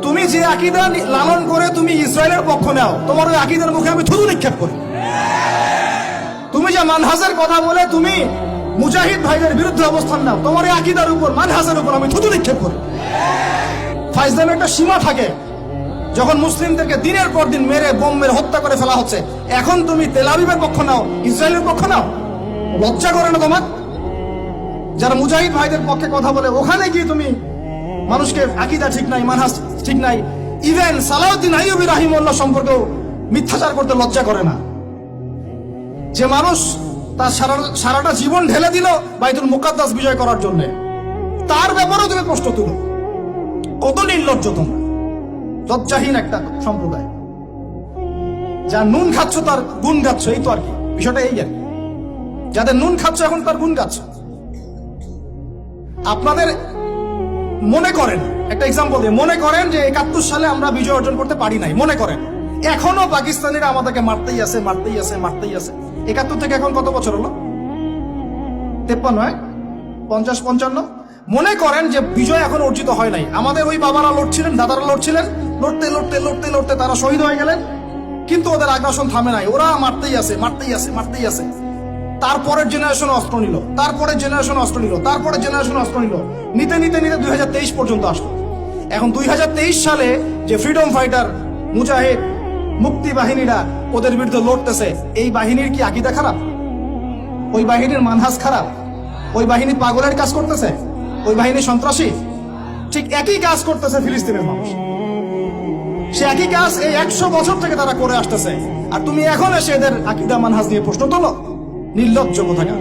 তুমি যে আকীদা লালন করে তুমি ইসরায়েলের পক্ষ নাও, তোমার ওই আকীদার মুখে আমি থুতু নিক্ষেপ করি। তুমি যে মানহাজের কথা বলে তুমি মুজাহিদ ভাইদের বিরুদ্ধে অবস্থান নাও, তোমার এই আকীদার উপর মানহাজের উপর আমি থুতু নিক্ষেপ করি। ফাইজলামের একটা সীমা থাকে। যখন মুসলিমদেরকে দিনের পর দিন মেরে বোম মেরে হত্যা করে ফেলা হচ্ছে, এখন তুমি তেল আবিবের পক্ষ নাও, ইসরায়েলের পক্ষ নাও? লজ্জা করে না তোমার? যারা মুজাহিদ ভাইদের পক্ষে কথা বলে ওখানে গিয়ে তুমি মানুষকে আকীদা ঠিক নাই, মানহাজ ঠিক নাই, ইভেন সালাউদ্দিন আইয়ুবী রাহিমাহুল্লাহ সম্পর্কেও মিথ্যাচার করতে লজ্জা করে না? যে মানুষ তার সারাটা জীবন ঢেলে দিল বাইতুল মুকাদ্দাস বিজয় করার জন্য, তার ব্যাপারেও তুমি প্রশ্ন তুলো। কত নির্লজ্জ তোমরা, লজ্জাহীন একটা সম্প্রদায়। যা নুন খাচ্ছ তার গুণ গাচ্ছ, এই তো আর কি, বিষয়টা এই আর কি। যাদের নুন খাচ্ছ এখন তার গুণ গাচ্ছ। আপনাদের মনে করেন, একটা এক্সাম্পল দিয়ে, মনে করেন যে 71 সালে আমরা বিজয় অর্জন করতে পারি নাই, মনে করেন এখনো পাকিস্তানিরা আমাদেরকে মারতেই আছে, মারতেই আছে, মারতেই আছে। 71 থেকে এখন কত বছর হলো? 53, 50, 55। মনে করেন যে বিজয় এখন অর্জিত হয় নাই, আমাদের ওই বাবারা লড়ছিলেন, দাদারা লড়ছিলেন, লড়তে লড়তে লড়তে লড়তে তারা শহীদ হয়ে গেলেন, কিন্তু ওদের আগ্রাসন থামে নাই, ওরা মারতেই আছে, মারতেই আছে, মারতেই আছে। তারপরের জেনারেশন অস্ত্র নিল, তারপরের জেনারেশন অস্ত্র নিল, তারপরের জেনারেশন অস্ত্র নিল, নিতে নিতে নিতে 2023 পর্যন্ত আসলো। এখন 2023 সালে যে ফ্রিডম ফাইটার, মুজাহিদ, মুক্তি বাহিনীরা ওদের বিরুদ্ধে লড়তেছে, এই বাহিনীর কি আকীদা খারাপ? ওই বাহিনীর মানহাজ খারাপ? ওই বাহিনী পাগলের কাজ করতেছে? ওই বাহিনী সন্ত্রাসী? ঠিক একই কাজ করতেছে ফিলিস্তিনের মানুষ। সে একই কাজ এই 100 বছর থেকে তারা করে আসতেছে, আর তুমি এখন এসে এদের আকীদা মানহাজ নিয়ে প্রশ্ন তোলো? নির্লজ্জ কোথাকার।